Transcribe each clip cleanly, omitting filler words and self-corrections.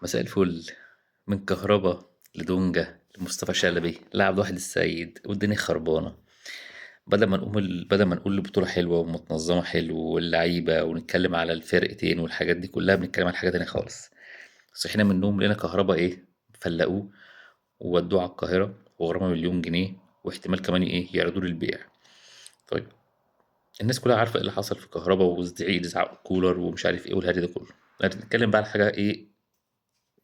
مساء الفل. من كهربا لدونجا لمصطفى شلبي لعبد واحد السيد والدنيا خربانة. بدل ما نقول البطولة حلوة ومتنظمة حلو واللعيبة ونتكلم على الفرقتين والحاجات دي كلها، بنتكلم على حاجة تانية خالص. صحينا من النوم لقينا كهربا ايه، فلقوه وودوه على القاهرة وغرامة 1,000,000 جنيه، واحتمال كمان ايه يعرضوه للبيع. طيب، الناس كلها عارفة ايه اللي حصل في كهربا وزعيق زعق كولر ومش عارف ايه والهري ده كله. نتكلم بقى على حاجة ايه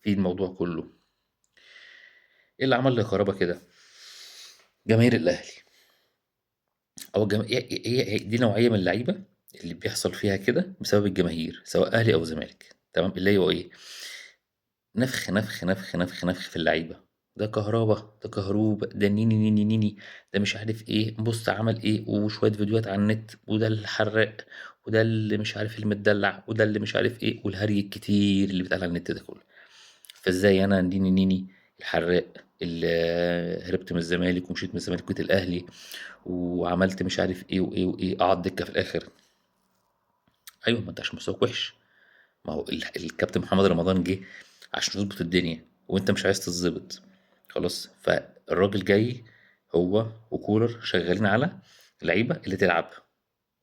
في الموضوع كله. ايه اللي عمل لكهربا كده؟ جماهير الاهلي. هي دي نوعيه من اللعيبه اللي بيحصل فيها كده بسبب الجماهير، سواء اهلي او زمالك، تمام؟ اللي هو ايه، نفخ نفخ نفخ نفخ نفخ في اللعيبه. ده كهربا، ده كهروب، ده نيني نيني نيني، ده مش عارف ايه، بص عمل ايه، وشويه فيديوهات على النت، وده الحراق، وده اللي مش عارف اللي متدلع، وده اللي مش عارف ايه، والهري الكتير اللي بيتقال على النت ده كله. فازاي انا نيني نيني الحراق اللي هربت من الزمالك ومشيت من الزمالك وجيت الاهلي وعملت مش عارف ايه وايه وايه، اقعد دكه في الاخر؟ ايوه، ما انت عشان مستواك وحش. ما هو الكابتن محمد رمضان جه عشان يظبط الدنيا وانت مش عايز تظبط. خلاص، فالراجل جاي هو وكولر شغالين على اللعيبه اللي تلعب،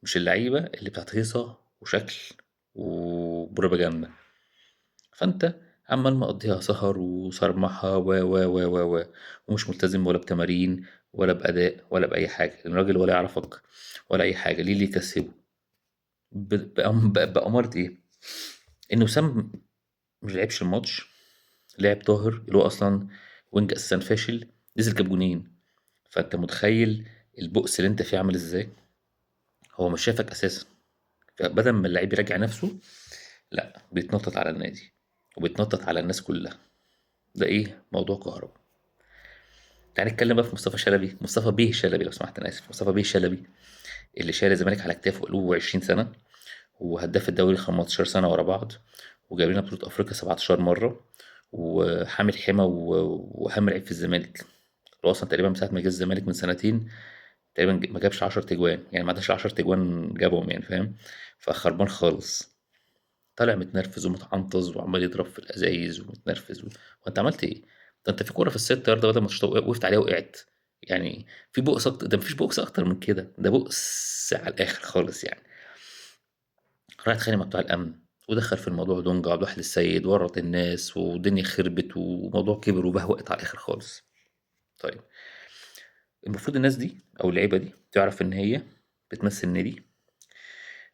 مش اللعيبه اللي بتاعت هيصه وشكل وبروباجندا. فانت عمال مقضيها سهر وصرمحة و ومش ملتزم ولا بتمارين ولا بأداء ولا بأي حاجة. الراجل ولا يعرفك ولا أي حاجة، ليه اللي يكسبه؟ بأمارة إيه؟ إن وسام مش لعبش الماتش، لعب طاهر اللي هو أصلا وينج أساسا فاشل، نزل جاب جونين. فأنت متخيل البؤس اللي أنت فيه عامل إزاي؟ هو مش شايفك أساسا. فبدل ما اللعيب يراجع نفسه، لا، بيتنطط على النادي وبيتنطط على الناس كلها. ده ايه موضوع كهربا؟ تعال نتكلم بقى في مصطفى شلبي، مصطفى بيه شلبي لو سمحت، انا اسف، مصطفى بيه شلبي اللي شايل الزمالك على كتافه بقاله 20 سنه، وهداف الدوري 15 سنه ورا بعض، وجاب لنا بطوله افريقيا 17 مره، وحامل حمى واهم لعيب في الزمالك. هو اصلا تقريبا من ساعه ما جه الزمالك من سنتين تقريبا ما جابش 10 تجوان، يعني ما عداش 10 تجوان جابهم، يعني فاهم؟ فخربان خالص. طالع متنرفز ومتعنطز وعمال يضرب في الازايز ومتنرفز وانت عملت ايه؟ ده انت في كوره في الست يارده بدل ما وقفت عليها وقعت. يعني في بؤس اكتر ده؟ مفيش بؤس اكتر من كده، ده بؤس على الاخر خالص يعني. راح اتخانق مع بتوع الامن ودخل في الموضوع دونجا عبد الواحد السيد، ورط الناس والدنيا خربت وموضوع كبر وبهوقت على الاخر خالص. طيب، المفروض الناس دي او اللعيبه دي تعرف ان هي بتمثل نادي.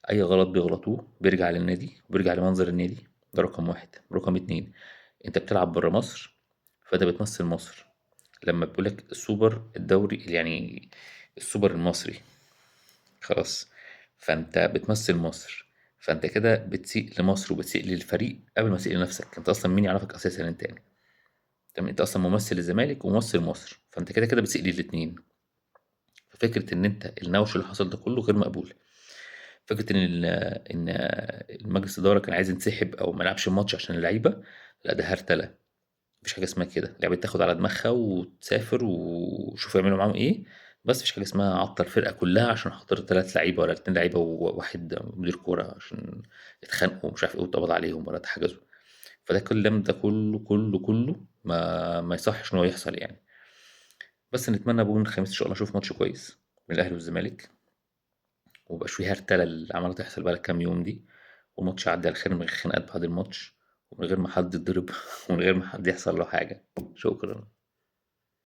اي غلط بيغلطوه بيرجع للنادي وبيرجع لمنظر النادي. ده رقم واحد. رقم اتنين، انت بتلعب برا مصر، فانت بتمثل مصر. لما بيقولك السوبر الدوري يعني السوبر المصري، خلاص، فانت بتمثل مصر. فانت كده بتسيء لمصر وبتسيء للفريق قبل ما تسيء لنفسك. انت اصلا مين يعرفك اساسا انت يعني؟ تمام، انت اصلا ممثل الزمالك وممثل مصر، فانت كده كده بتسيء للاتنين. ففكرة ان انت النوش اللي حصل ده كله غير مقبول. فكرة إن المجلس الإدارة كان عايز ينسحب أو ما يلعبش الماتش عشان اللعيبة، لا، ده هرتلة. مفيش حاجة اسمها كده. اللعيبة تاخد على دماغها وتسافر وشوفوا يعملوا معاهم إيه. بس مفيش حاجة اسمها عطل الفرقة كلها عشان خاطر 3 لعيبة ولا 2 لعيبة وواحد مدير كورة عشان اتخانقوا ومش عارف إيه واتقبض عليهم ولا اتحجزوا. فده الكلام ده كله كله كله ما يصحش إن هو يحصل يعني. بس نتمنى بقى من الخميس إن شاء الله نشوف ماتش كويس من الأهلي والزمالك، ومبقاش فيه هرتلة اللي عمالة تحصل بقالها كام يوم دي، والماتش يعدي على خير من غير خناقات بعد الماتش، ومن غير ما حد يتضرب ومن غير ما حد يحصل له حاجة. شكرا.